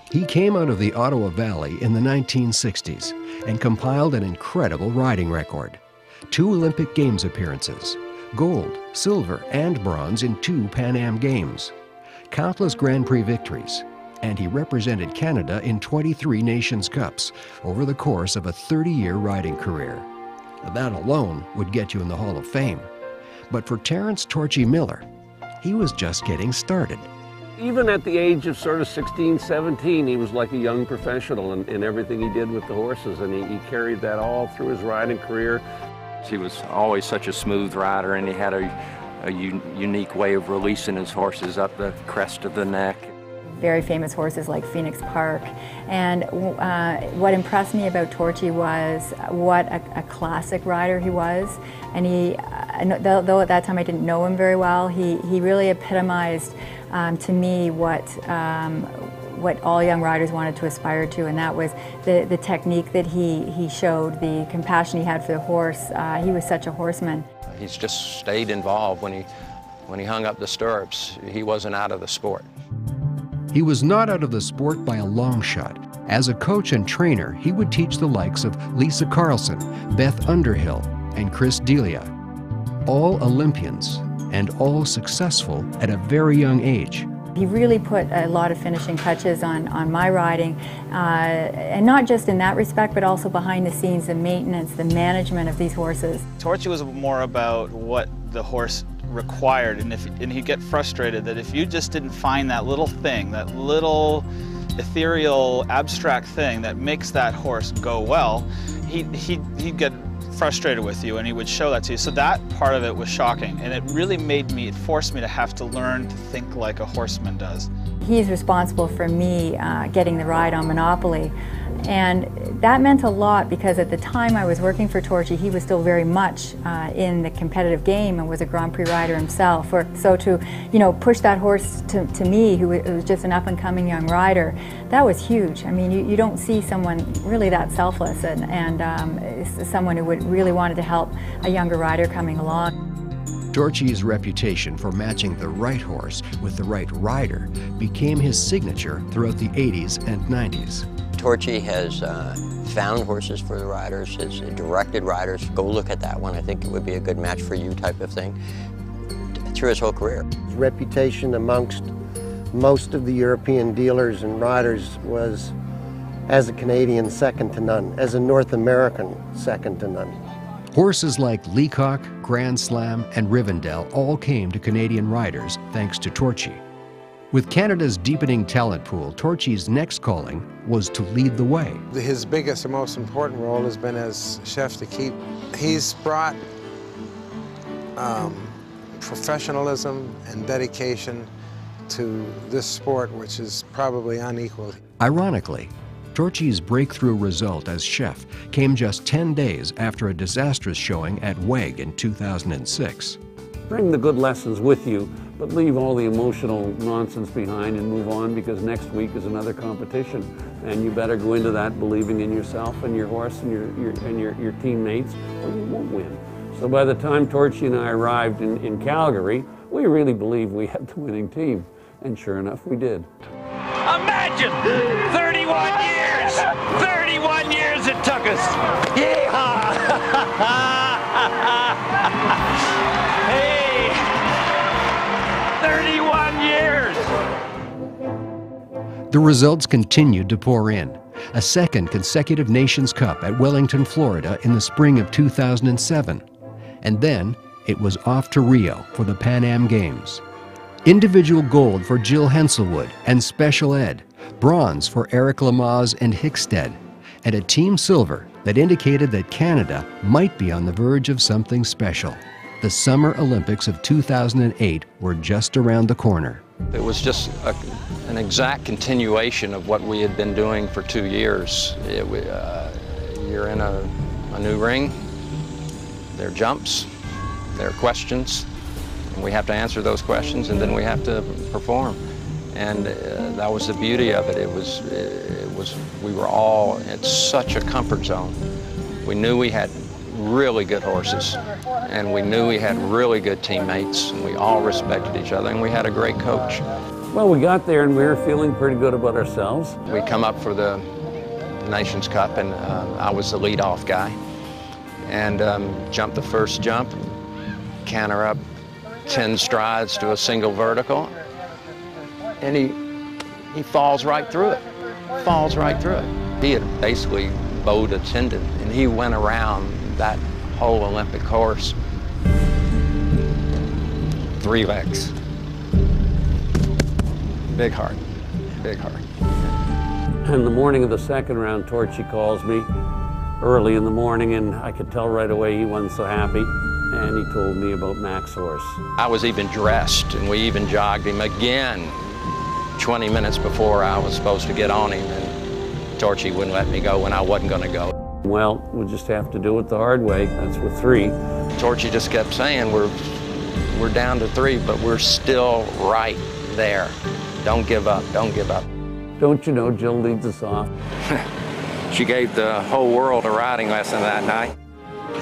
He came out of the Ottawa Valley in the 1960s and compiled an incredible riding record. 2 Olympic Games appearances, gold, silver, and bronze in 2 Pan Am Games, countless Grand Prix victories, and he represented Canada in 23 Nations Cups over the course of a 30-year riding career. That alone would get you in the Hall of Fame. But for Terrance "Torchy" Millar, he was just getting started. Even at the age of sort of 16, 17, he was like a young professional in everything he did with the horses, and he carried that all through his riding career. He was always such a smooth rider, and he had a unique way of releasing his horses up the crest of the neck. Very famous horses like Phoenix Park. And what impressed me about Torchy was what a classic rider he was. And though at that time I didn't know him very well, he really epitomized to me what all young riders wanted to aspire to, and that was the technique that he showed, the compassion he had for the horse. He was such a horseman. He's just stayed involved. When he hung up the stirrups, he wasn't out of the sport. He was not out of the sport by a long shot. As a coach and trainer, he would teach the likes of Lisa Carlson, Beth Underhill, and Chris D'Elia. All Olympians and all successful at a very young age. He really put a lot of finishing touches on my riding, and not just in that respect, but also behind the scenes, the maintenance, the management of these horses. Torchy was more about what the horse required, and he'd get frustrated that if you just didn't find that little thing, that little ethereal, abstract thing that makes that horse go well, he'd get frustrated with you, and he would show that to you. So that part of it was shocking, and it forced me to have to learn to think like a horseman does. He's responsible for me getting the ride on Monopoly, and that meant a lot because at the time I was working for Torchy, he was still very much in the competitive game and was a Grand Prix rider himself. So to push that horse to me, who was just an up-and-coming young rider, that was huge. I mean, you don't see someone really that selfless and someone who would really wanted to help a younger rider coming along. Torchy's reputation for matching the right horse with the right rider became his signature throughout the 80s and 90s. Torchy has found horses for the riders, has directed riders, go look at that one, I think it would be a good match for you type of thing, through his whole career. His reputation amongst most of the European dealers and riders was as a Canadian second to none, as a North American second to none. Horses like Leacock, Grand Slam, and Rivendell all came to Canadian riders thanks to Torchy. With Canada's deepening talent pool, Torchy's next calling was to lead the way. His biggest and most important role has been as chef d'equipe. He's brought professionalism and dedication to this sport, which is probably unequaled. Ironically, Torchy's breakthrough result as chef came just 10 days after a disastrous showing at WEG in 2006. Bring the good lessons with you, but leave all the emotional nonsense behind and move on, because next week is another competition. And you better go into that believing in yourself and your horse and your teammates, or you won't win. So by the time Torchy and I arrived in Calgary, we really believed we had the winning team. And sure enough, we did. Imagine 31 years! 31 years it took us! Yeehaw! Hey! 31 years! The results continued to pour in. A second consecutive Nations Cup at Wellington, Florida in the spring of 2007. And then it was off to Rio for the Pan Am Games. Individual gold for Jill Henselwood and Special Ed, bronze for Eric Lamaze and Hickstead, and a team silver that indicated that Canada might be on the verge of something special. The Summer Olympics of 2008 were just around the corner. It was just an exact continuation of what we had been doing for 2 years. You're in a new ring, there are jumps, there are questions, and we have to answer those questions, and then we have to perform. And that was the beauty of it. We were all in such a comfort zone. We knew we had really good horses, and we knew we had really good teammates, and we all respected each other, and we had a great coach. Well, we got there and we were feeling pretty good about ourselves. We come up for the Nations Cup, and I was the lead-off guy. And jumped the first jump, canter up 10 strides to a single vertical, and he falls right through it, falls right through it. He had basically bowed a tendon, and he went around that whole Olympic course. 3 legs. Big heart, big heart. And the morning of the second round, Torchy calls me early in the morning, and I could tell right away he wasn't so happy. And he told me about Mac's horse. I was even dressed, and we even jogged him again 20 minutes before I was supposed to get on him, and Torchy wouldn't let me go when I wasn't going to go. Well, we'll just have to do it the hard way. That's with 3. Torchy just kept saying, we're down to 3, but we're still right there. Don't give up, don't give up. Don't you know, Jill leads us off. She gave the whole world a riding lesson that night.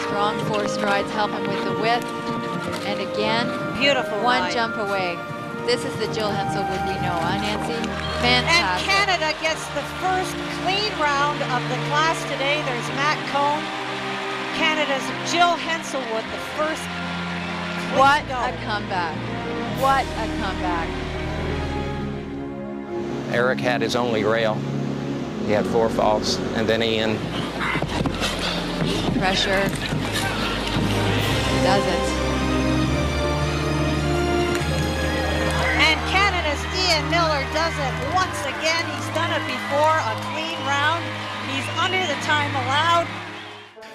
Strong 4 strides help him with the width. And again, beautiful one jump away. This is the Jill Henselwood we know, huh, Nancy? Fantastic. And Canada gets the first clean round of the class today. There's Matt Cohn. Canada's Jill Henselwood, the first. What a comeback. What a comeback. Eric had his only rail. He had 4 falls, and then Ian. Pressure. Does it. And Canada's Ian Millar does it once again. He's done it before, a clean round. He's under the time allowed.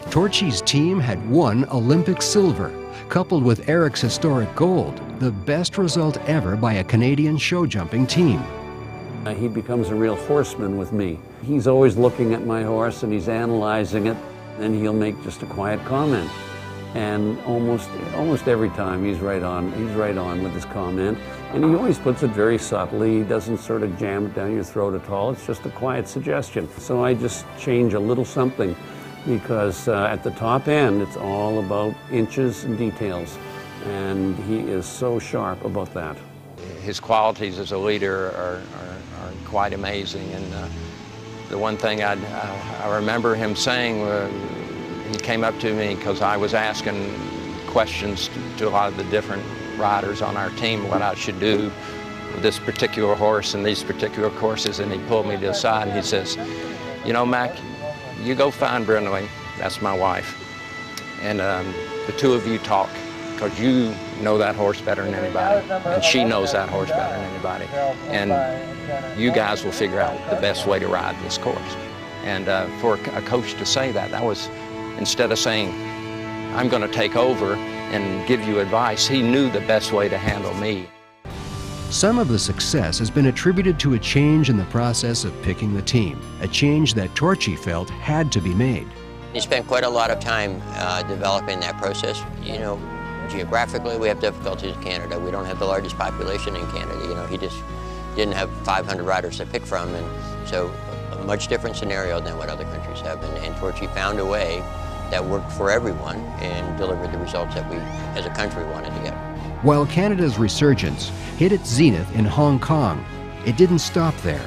Torchy's team had won Olympic silver, coupled with Eric's historic gold, the best result ever by a Canadian show jumping team. He becomes a real horseman with me. He's always looking at my horse and he's analyzing it, and he'll make just a quiet comment. And almost every time he's right on with his comment. And he always puts it very subtly. He doesn't sort of jam it down your throat at all. It's just a quiet suggestion. So I just change a little something, because at the top end, it's all about inches and details. And he is so sharp about that. His qualities as a leader are quite amazing. And the one thing I remember him saying, he came up to me because I was asking questions to a lot of the different riders on our team what I should do with this particular horse and these particular courses, and he pulled me to the side and he says, you know, Mac, you go find Brindley, that's my wife, and the 2 of you talk, because you know that horse better than anybody, and she knows that horse better than anybody, and you guys will figure out the best way to ride this course. And for a coach to say that, that was, instead of saying, I'm going to take over and give you advice, he knew the best way to handle me. Some of the success has been attributed to a change in the process of picking the team, a change that Torchy felt had to be made. He spent quite a lot of time developing that process. You know, geographically, we have difficulties in Canada. We don't have the largest population in Canada. You know, he just didn't have 500 riders to pick from, and so a much different scenario than what other countries have. And Torchy found a way that worked for everyone and delivered the results that we, as a country, wanted to get. While Canada's resurgence hit its zenith in Hong Kong, it didn't stop there.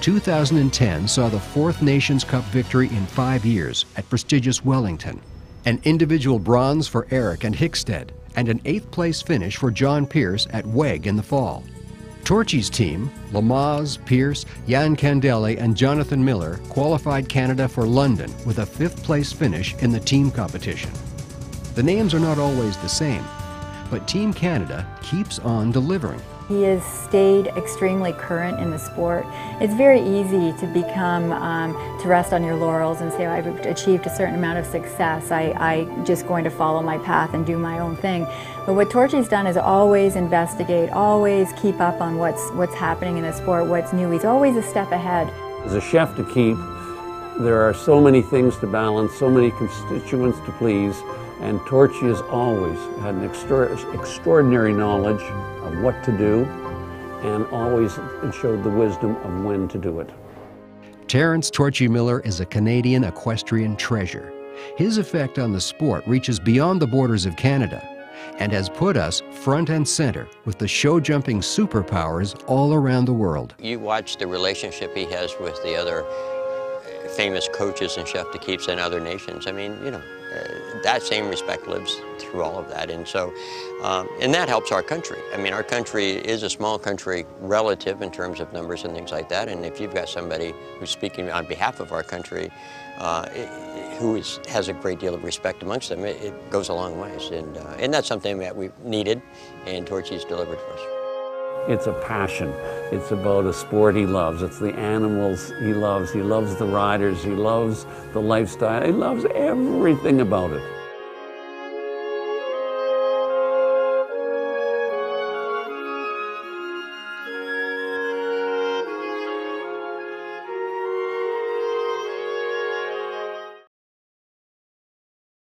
2010 saw the 4th Nations Cup victory in 5 years at prestigious Wellington, an individual bronze for Eric and Hickstead, and an 8th place finish for John Pierce at Weg in the fall. Torchy's team, Lamaze, Pierce, Jan Candele, and Jonathan Miller qualified Canada for London with a 5th place finish in the team competition. The names are not always the same, but Team Canada keeps on delivering. He has stayed extremely current in the sport. It's very easy to become, to rest on your laurels and say, I've achieved a certain amount of success. I'm just going to follow my path and do my own thing. But what Torchy's done is always investigate, always keep up on what's happening in the sport, what's new. He's always a step ahead. As a chef to keep, there are so many things to balance, so many constituents to please, and Torchy has always had an extraordinary knowledge of what to do, and always showed the wisdom of when to do it. Terrance "Torchy" Millar is a Canadian equestrian treasure. His effect on the sport reaches beyond the borders of Canada. and has put us front and center with the show jumping superpowers all around the world. You watch the relationship he has with the other famous coaches and chef d'equipes in other nations. I mean, you know, that same respect lives through all of that. And so, and that helps our country. I mean, our country is a small country relative in terms of numbers and things like that. And if you've got somebody who's speaking on behalf of our country, who has a great deal of respect amongst them, it goes a long ways. And that's something that we needed, and Torchy's delivered for us. It's a passion. It's about a sport he loves. It's the animals he loves. He loves the riders. He loves the lifestyle. He loves everything about it.